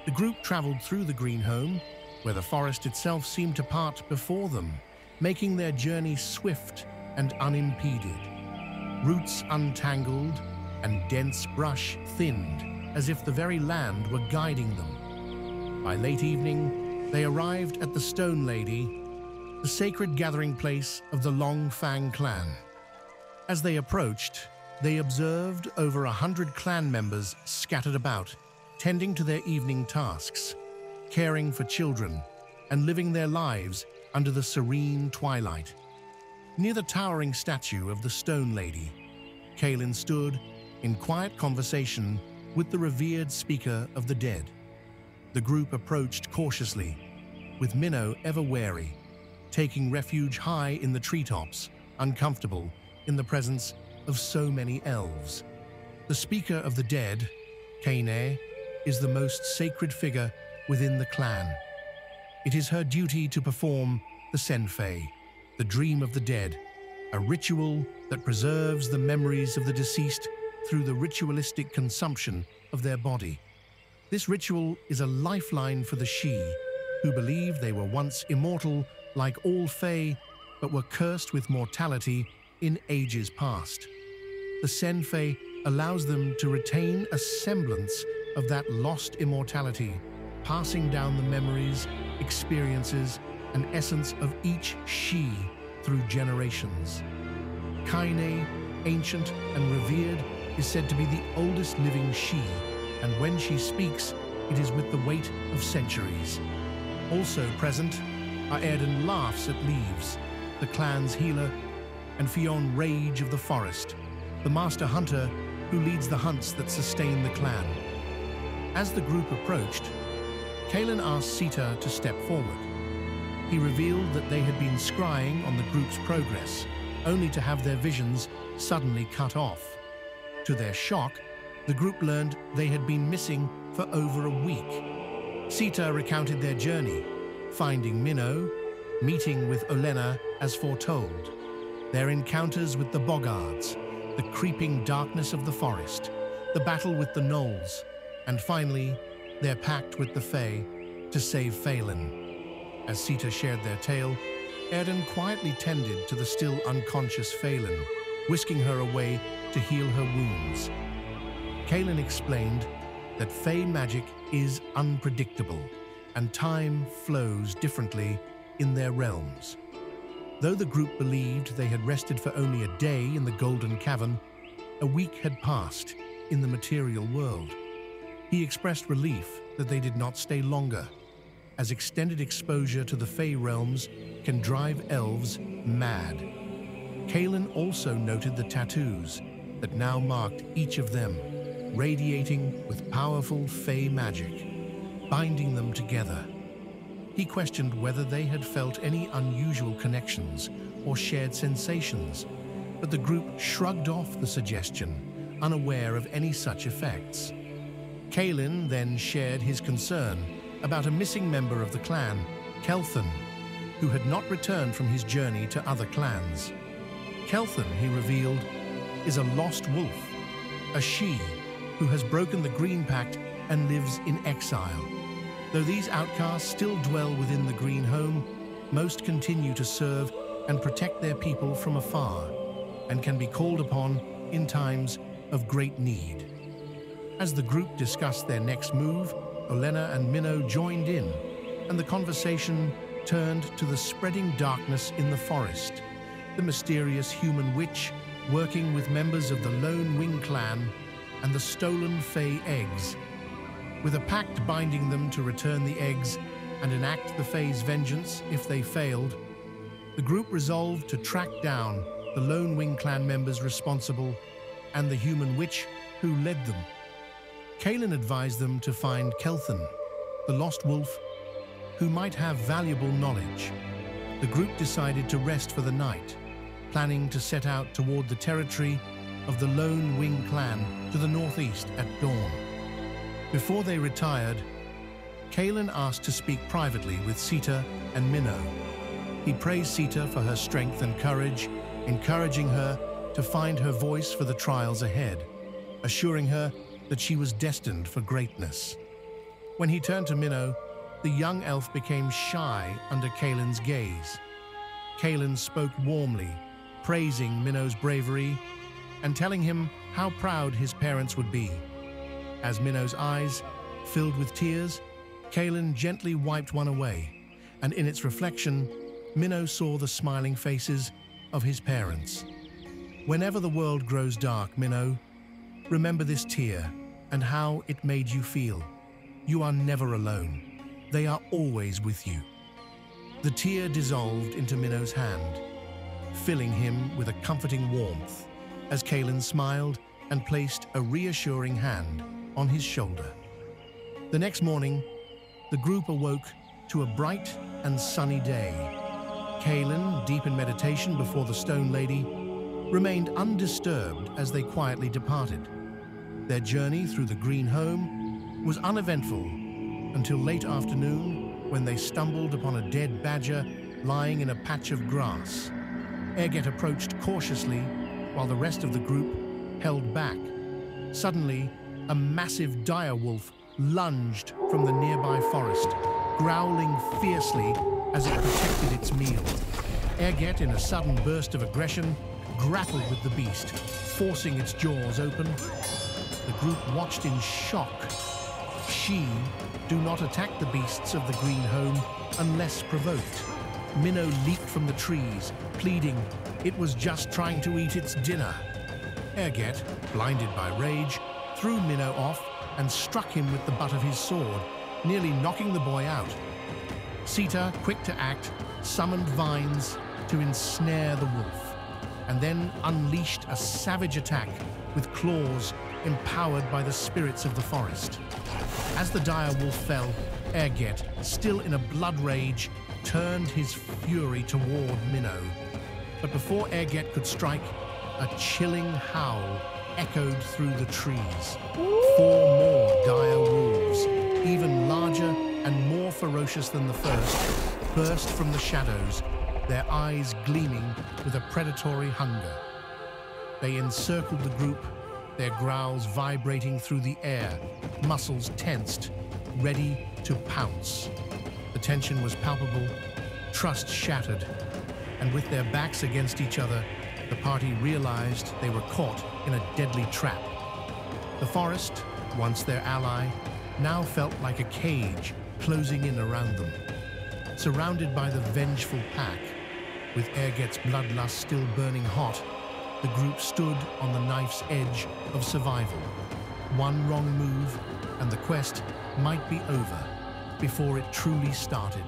The group traveled through the green home, where the forest itself seemed to part before them, making their journey swift and unimpeded. Roots untangled and dense brush thinned, as if the very land were guiding them. By late evening, they arrived at the Stone Lady, the sacred gathering place of the Long Fang clan. As they approached, they observed over 100 clan members scattered about, tending to their evening tasks, caring for children, and living their lives under the serene twilight. Near the towering statue of the Stone Lady, Kaelin stood in quiet conversation with the revered speaker of the dead. The group approached cautiously, with Minnow ever wary, taking refuge high in the treetops, uncomfortable in the presence of so many elves. The speaker of the dead, Kaine, is the most sacred figure within the clan. It is her duty to perform the Senfei, the dream of the dead, a ritual that preserves the memories of the deceased through the ritualistic consumption of their body. This ritual is a lifeline for the Shi, who believe they were once immortal like all Fae, but were cursed with mortality in ages past. The Senfei allows them to retain a semblance of that lost immortality, passing down the memories, experiences, and essence of each Shi through generations. Kaine, ancient and revered, is said to be the oldest living Shi, and when she speaks, it is with the weight of centuries. Also present are Erden Laughs at Leaves, the clan's healer, and Fionn Rage of the Forest, the master hunter who leads the hunts that sustain the clan. As the group approached, Kaelin asked Sita to step forward. He revealed that they had been scrying on the group's progress, only to have their visions suddenly cut off. To their shock, the group learned they had been missing for over a week. Sita recounted their journey, finding Minnow, meeting with Olenna as foretold, their encounters with the Boggards, the creeping darkness of the forest, the battle with the Gnolls, and finally, their pact with the Fae to save Phelan. As Sita shared their tale, Erden quietly tended to the still unconscious Phelan, whisking her away to heal her wounds. Kaelin explained that Fae magic is unpredictable, and time flows differently in their realms. Though the group believed they had rested for only a day in the Golden Cavern, a week had passed in the material world. He expressed relief that they did not stay longer, as extended exposure to the Fae realms can drive elves mad. Kaelin also noted the tattoos that now marked each of them, radiating with powerful Fae magic, binding them together. He questioned whether they had felt any unusual connections or shared sensations, but the group shrugged off the suggestion, unaware of any such effects. Kaelin then shared his concern about a missing member of the clan, Kelthan, who had not returned from his journey to other clans. Kelthan, he revealed, is a lost wolf, a Shi who has broken the Green Pact and lives in exile. Though these outcasts still dwell within the Green Home, most continue to serve and protect their people from afar, and can be called upon in times of great need. As the group discussed their next move, Olenna and Minnow joined in, and the conversation turned to the spreading darkness in the forest, the mysterious human witch working with members of the Lone Wing clan, and the stolen Fae eggs. With a pact binding them to return the eggs and enact the Fae's vengeance if they failed, the group resolved to track down the Lone Wing clan members responsible and the human witch who led them. Kaelin advised them to find Kelthan, the lost wolf, who might have valuable knowledge. The group decided to rest for the night, planning to set out toward the territory of the Lone Wing clan to the northeast at dawn. Before they retired, Kaelin asked to speak privately with Sita and Minnow. He praised Sita for her strength and courage, encouraging her to find her voice for the trials ahead, assuring her that she was destined for greatness. When he turned to Minnow, the young elf became shy under Kaelin's gaze. Kaelin spoke warmly, praising Minnow's bravery and telling him how proud his parents would be. As Minnow's eyes filled with tears, Kaelin gently wiped one away, and in its reflection, Minnow saw the smiling faces of his parents. Whenever the world grows dark, Minnow, remember this tear and how it made you feel. You are never alone. They are always with you. The tear dissolved into Minnow's hand, filling him with a comforting warmth as Kaelin smiled and placed a reassuring hand on his shoulder. The next morning, the group awoke to a bright and sunny day. Kaelin, deep in meditation before the Stone Lady, remained undisturbed as they quietly departed. Their journey through the Green Home was uneventful until late afternoon when they stumbled upon a dead badger lying in a patch of grass. Erget approached cautiously while the rest of the group held back. Suddenly, a massive dire wolf lunged from the nearby forest, growling fiercely as it protected its meal. Erget, in a sudden burst of aggression, grappled with the beast, forcing its jaws open. The group watched in shock. Do not attack the beasts of the Green Home unless provoked. Minnow leaped from the trees, pleading it was just trying to eat its dinner. Erget, blinded by rage, threw Minnow off and struck him with the butt of his sword, nearly knocking the boy out. Sita, quick to act, summoned vines to ensnare the wolf, and then unleashed a savage attack with claws empowered by the spirits of the forest. As the dire wolf fell, Erget, still in a blood rage, turned his fury toward Minnow. But before Erget could strike, a chilling howl echoed through the trees. 4 more dire wolves, even larger and more ferocious than the first, burst from the shadows, their eyes gleaming with a predatory hunger. They encircled the group, their growls vibrating through the air, muscles tensed, ready to pounce. The tension was palpable, trust shattered, and with their backs against each other, the party realized they were caught in a deadly trap. The forest, once their ally, now felt like a cage closing in around them. Surrounded by the vengeful pack, with Erget's bloodlust still burning hot, the group stood on the knife's edge of survival. One wrong move, and the quest might be over before it truly started.